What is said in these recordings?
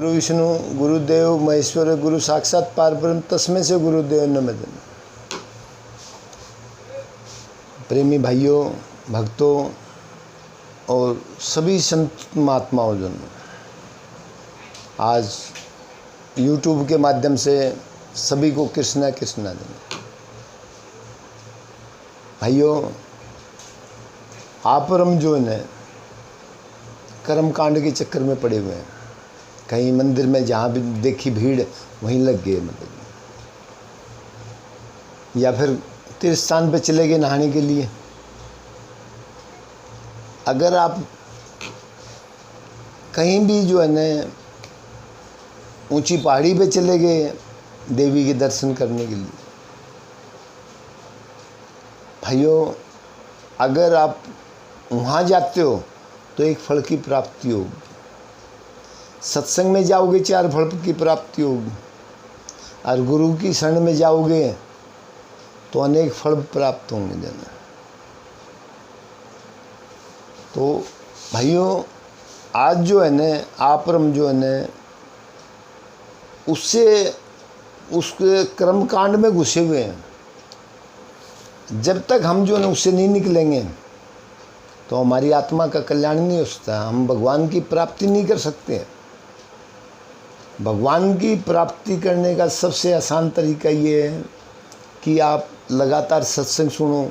गुरु विष्णु गुरुदेव महेश्वर गुरु साक्षात पारब्रह्म तस्मै से गुरुदेव नमः। प्रेमी भाइयों, भक्तों और सभी संत महात्माओं जन, आज YouTube के माध्यम से सभी को कृष्णा कृष्णा जन। भाइयों, आप और हम जो है कर्म कांड के चक्कर में पड़े हुए हैं। कहीं मंदिर में जहाँ भी देखी भीड़ वहीं लग गए, मतलब, या फिर तीर्थ स्थान पे चले गए नहाने के लिए। अगर आप कहीं भी जो है न ऊंची पहाड़ी पे चले गए देवी के दर्शन करने के लिए, भाइयों, अगर आप वहाँ जाते हो तो एक फल की प्राप्ति होगी। सत्संग में जाओगे 4 फल की प्राप्ति होगी, और गुरु की शरण में जाओगे तो अनेक फल प्राप्त होंगे जन। तो भाइयों, आज जो है न आप और हम जो है न उसके कर्म कांड में घुसे हुए हैं। जब तक हम जो है न उससे नहीं निकलेंगे तो हमारी आत्मा का कल्याण नहीं हो सकता। हम भगवान की प्राप्ति नहीं कर सकते। भगवान की प्राप्ति करने का सबसे आसान तरीका ये है कि आप लगातार सत्संग सुनो,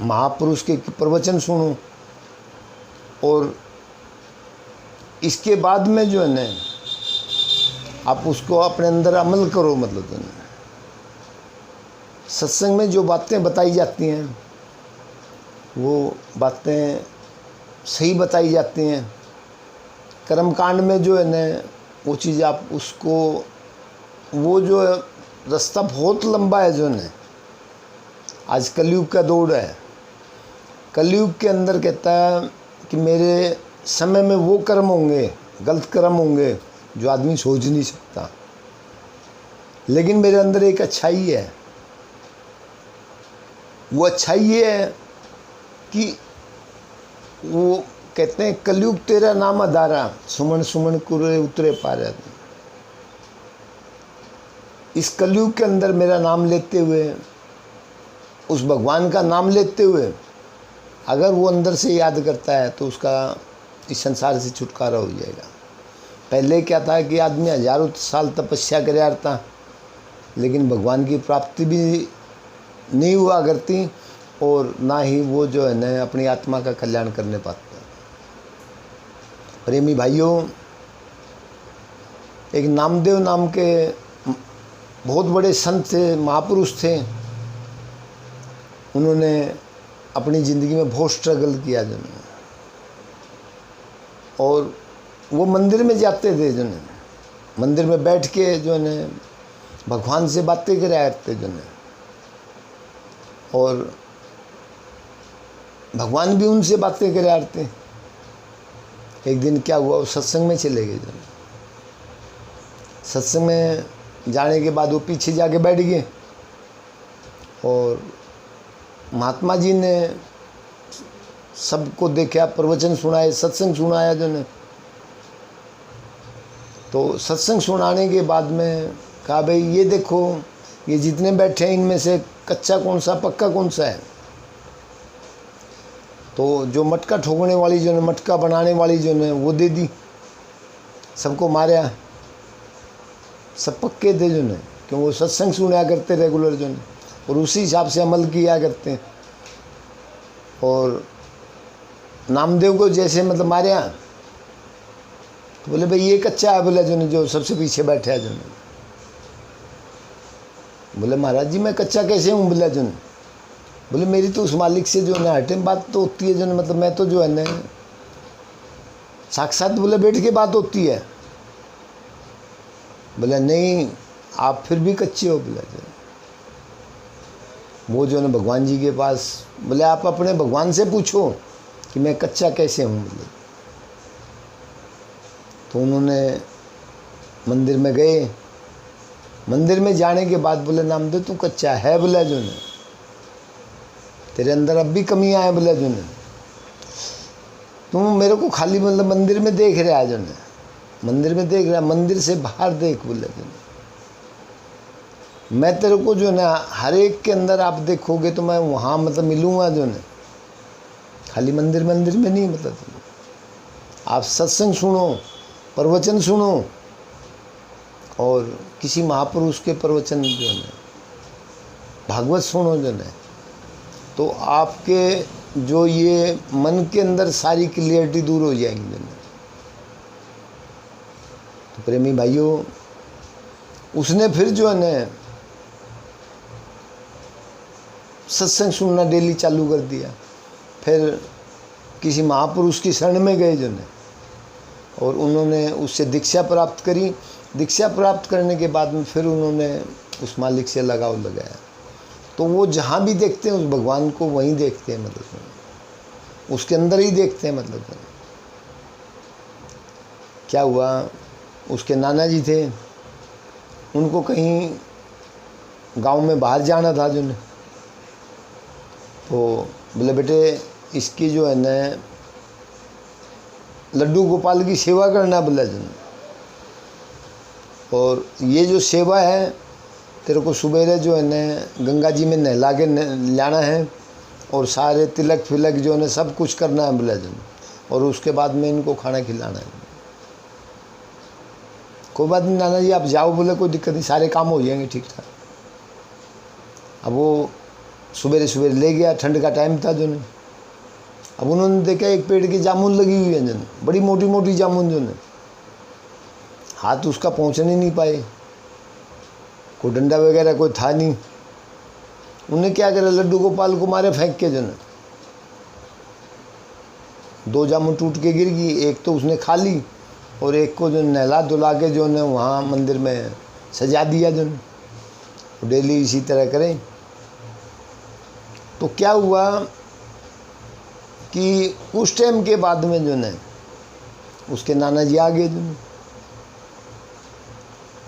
महापुरुष के प्रवचन सुनो, और इसके बाद में जो है न आप उसको अपने अंदर अमल करो। मतलब जो सत्संग में जो बातें बताई जाती हैं वो बातें सही बताई जाती हैं। कर्म कांड में जो है न वो चीज़ आप उसको, वो जो रास्ता बहुत लंबा है जो है। आज कलयुग का दौर है। कलयुग के अंदर कहता है कि मेरे समय में वो कर्म होंगे, गलत कर्म होंगे जो आदमी सोच नहीं सकता, लेकिन मेरे अंदर एक अच्छाई है। वो अच्छाई ये है कि वो कहते हैं कलयुग तेरा नाम अधारा, सुमन सुमन कुरे उतरे पार। इस कलयुग के अंदर मेरा नाम लेते हुए, उस भगवान का नाम लेते हुए अगर वो अंदर से याद करता है तो उसका इस संसार से छुटकारा हो जाएगा। पहले क्या था कि आदमी हजारों साल तपस्या कर रहा था, लेकिन भगवान की प्राप्ति भी नहीं हुआ करती, और ना ही वो जो है न अपनी आत्मा का कल्याण करने पाता। प्रेमी भाइयों, एक नामदेव नाम के बहुत बड़े संत थे, महापुरुष थे। उन्होंने अपनी ज़िंदगी में बहुत स्ट्रगल किया जो है, और वो मंदिर में जाते थे जो है, मंदिर में बैठ के जो है भगवान से बातें कराया करते जो है, और भगवान भी उनसे बातें कराया करते। एक दिन क्या हुआ, वो सत्संग में चले गए जो। सत्संग में जाने के बाद वो पीछे जाके बैठ गए, और महात्मा जी ने सबको देखा, प्रवचन सुनाए, सत्संग सुनाया जो ने। तो सत्संग सुनाने के बाद में कहा, भाई ये देखो, ये जितने बैठे हैं इनमें से कच्चा कौन सा पक्का कौन सा है। तो जो मटका ठोकने वाली जो ने, मटका बनाने वाली जो ने, वो दे दी, सबको मारा। सब पक्के थे जो ने, क्योंकि वो सत्संग सुना करते रेगुलर जो ने, और उसी हिसाब से अमल किया करते हैं। और नामदेव को जैसे मतलब मारा तो बोले, भाई ये कच्चा है बोला जो ने, जो सबसे पीछे बैठा है जो ने। बोले, महाराज जी मैं कच्चा कैसे हूँ बोला जो ने। बोले, मेरी तो उस मालिक से जो है ना हर टाइम बात तो होती है जो है, मतलब मैं तो जो है ना साक्षात बोले बैठ के बात होती है। बोला, नहीं आप फिर भी कच्चे हो बोला जो। वो जो है ना भगवान जी के पास, बोले आप अपने भगवान से पूछो कि मैं कच्चा कैसे हूँ बोले। तो उन्होंने मंदिर में गए। मंदिर में जाने के बाद बोले, नामदेव तू कच्चा है बोला जो ने, तेरे अंदर अब भी कमियां हैं बोला जो ने, तुम मेरे को खाली मतलब मंदिर में देख रहा है जो ने, मंदिर में देख रहा, मंदिर से बाहर देख बोले मैं तेरे को जो ना हर एक के अंदर आप देखोगे तो मैं वहाँ मतलब मिलूँगा जो ना, खाली मंदिर मंदिर में नहीं। मतलब आप सत्संग सुनो, प्रवचन सुनो, और किसी महापुरुष के प्रवचन जो है भागवत सुनो जो है, तो आपके जो ये मन के अंदर सारी क्लियरिटी दूर हो जाएंगी जो है। तो प्रेमी भाइयों, उसने फिर जो है ना सत्संग सुनना डेली चालू कर दिया। फिर किसी महापुरुष की शरण में गए जो है, और उन्होंने उससे दीक्षा प्राप्त करी। दीक्षा प्राप्त करने के बाद में फिर उन्होंने उस मालिक से लगाव लगाया। तो वो जहाँ भी देखते हैं उस भगवान को वहीं देखते हैं, मतलब उसके अंदर ही देखते हैं। मतलब क्या हुआ, उसके नाना जी थे, उनको कहीं गांव में बाहर जाना था जो ने, तो बोले बेटे इसकी जो है न लड्डू गोपाल की सेवा करना बोला जो, और ये जो सेवा है तेरे को सुबेरे जो है न गंगा जी में नहला के लाना है, और सारे तिलक फिलक जो है न सब कुछ करना है बोला जो, और उसके बाद में इनको खाना खिलाना है। कोई बात नहीं नाना जी आप जाओ बोले, कोई दिक्कत नहीं, सारे काम हो जाएंगे ठीक ठाक। अब वो सुबेरे सुबेरे ले गया, ठंड का टाइम था जो ने। अब उन्होंने देखा एक पेड़ की जामुन लगी हुई है जन, बड़ी मोटी मोटी जामुन जो ने, हाथ उसका पहुंचने नहीं पाए, कोई डंडा वगैरह कोई था नहीं। उन्हें क्या करा, लड्डू गोपाल को मारे फेंक के जो ने, 2 जामुन टूट के गिर गई। एक तो उसने खा ली, और एक को जो नहला धुला के जो ने वहाँ मंदिर में सजा दिया जो ने। डेली इसी तरह करें। तो क्या हुआ कि उस टाइम के बाद में जो है उसके नाना जी आ गए जो,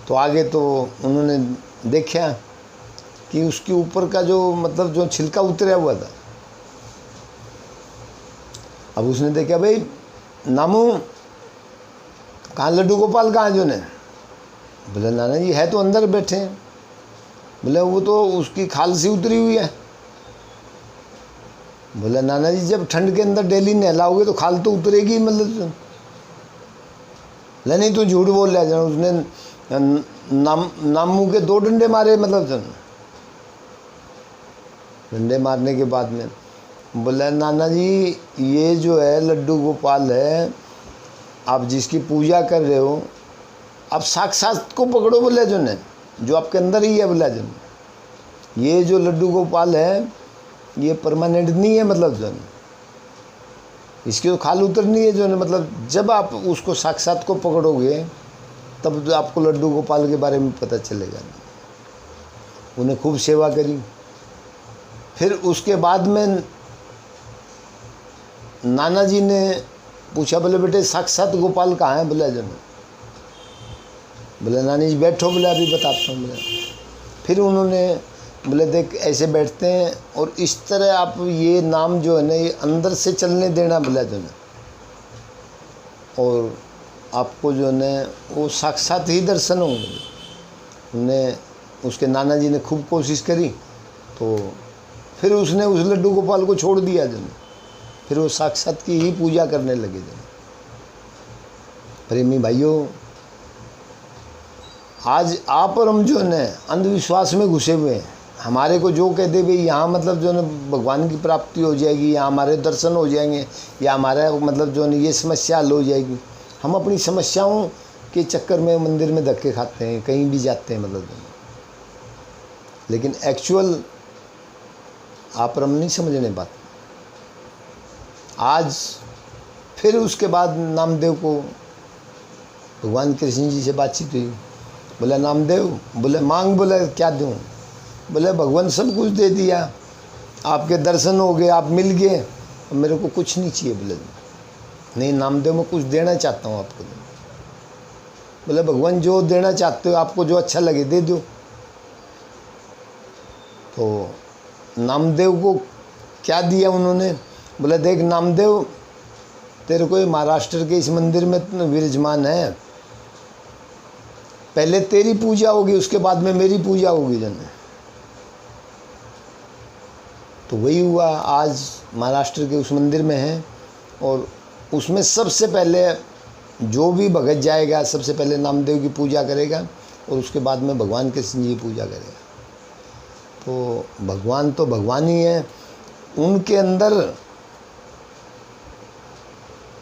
तो आगे तो उन्होंने देखा कि उसके ऊपर का जो मतलब जो छिलका उतरा हुआ था। अब उसने देखा भाई नामू कहाँ लड्डू गोपाल कहाँ जो ने, बोले नाना जी है तो अंदर बैठे हैं। बोले वो तो उसकी खाल सी उतरी हुई है। बोले नाना जी जब ठंड के अंदर डेली नहलाओगे तो खाल तो उतरेगी मतलब। नहीं तू झूठ बोल रहा है। उसने नामू के 2 डंडे मारे मतलब डंडे मारने के बाद में बोला नाना जी ये जो है लड्डू गोपाल है, आप जिसकी पूजा कर रहे हो, आप साक्षात को पकड़ो बोले जो ने, जो आपके अंदर ही है बोला जो। ये जो लड्डू गोपाल है ये परमानेंट नहीं है मतलब जो, इसकी तो खाल उतरनी है जो ने। मतलब जब आप उसको साक्षात को पकड़ोगे तब तो आपको लड्डू गोपाल के बारे में पता चलेगा। उन्हें खूब सेवा करी। फिर उसके बाद में नाना जी ने पूछा, बोले बेटे साक्षात गोपाल कहाँ है बोला जो। बोले नानी जी बैठो, बोले अभी बताता हूँ बोले। फिर उन्होंने बोले देख ऐसे बैठते हैं, और इस तरह आप ये नाम जो है ना ये अंदर से चलने देना बोला जो ना, और आपको जो है ना वो साक्षात ही दर्शन होंगे। उन्हें उसके नाना जी ने खूब कोशिश करी, तो फिर उसने उस लड्डू गोपाल को छोड़ दिया जो, फिर वो साक्षात की ही पूजा करने लगे जो। प्रेमी भाइयों, आज आप और हम जो है ना अंधविश्वास में घुसे हुए हैं। हमारे को जो कह दे भाई यहाँ मतलब जो है भगवान की प्राप्ति हो जाएगी, या हमारे दर्शन हो जाएंगे, या हमारा मतलब जो है ये समस्या हल हो जाएगी, हम अपनी समस्याओं के चक्कर में मंदिर में धक्के खाते हैं, कहीं भी जाते हैं मतलब। लेकिन एक्चुअल आप और हम नहीं समझने बात। आज फिर उसके बाद नामदेव को भगवान कृष्ण जी से बातचीत हुई। बोला नामदेव, बोले मांग, बोले क्या दूँ। बोले भगवान सब कुछ दे दिया, आपके दर्शन हो गए, आप मिल गए, और मेरे को कुछ नहीं चाहिए। बोले नहीं नामदेव मैं कुछ देना चाहता हूँ आपको। बोले भगवान जो देना चाहते हो, आपको जो अच्छा लगे दे दो। तो नामदेव को क्या दिया उन्होंने। बोले देख नामदेव, तेरे को महाराष्ट्र के इस मंदिर में विराजमान है, पहले तेरी पूजा होगी, उसके बाद में मेरी पूजा होगी जन। तो वही हुआ, आज महाराष्ट्र के उस मंदिर में है, और उसमें सबसे पहले जो भी भगत जाएगा सबसे पहले नामदेव की पूजा करेगा, और उसके बाद में भगवान कृष्ण जी की पूजा करेगा। तो भगवान तो भगवान ही है, उनके अंदर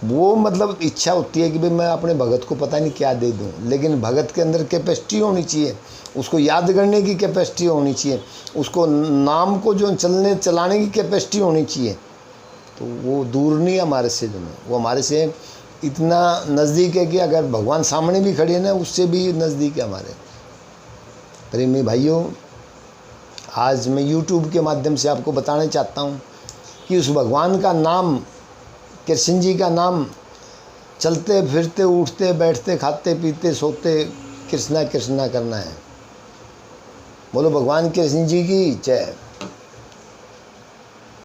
वो मतलब इच्छा होती है कि भाई मैं अपने भगत को पता नहीं क्या दे दूं, लेकिन भगत के अंदर कैपेसिटी होनी चाहिए, उसको याद करने की कैपेसिटी होनी चाहिए, उसको नाम को जो चलाने की कैपेसिटी होनी चाहिए। तो वो दूर नहीं है हमारे से, जो है वो हमारे से इतना नज़दीक है कि अगर भगवान सामने भी खड़े हैं ना, उससे भी नज़दीक है हमारे। प्रेमी भाइयों, आज मैं YouTube के माध्यम से आपको बताना चाहता हूँ कि उस भगवान का नाम, कृष्ण जी का नाम, चलते फिरते उठते बैठते खाते पीते सोते कृष्णा कृष्णा करना है। बोलो भगवान कृष्ण जी की जय।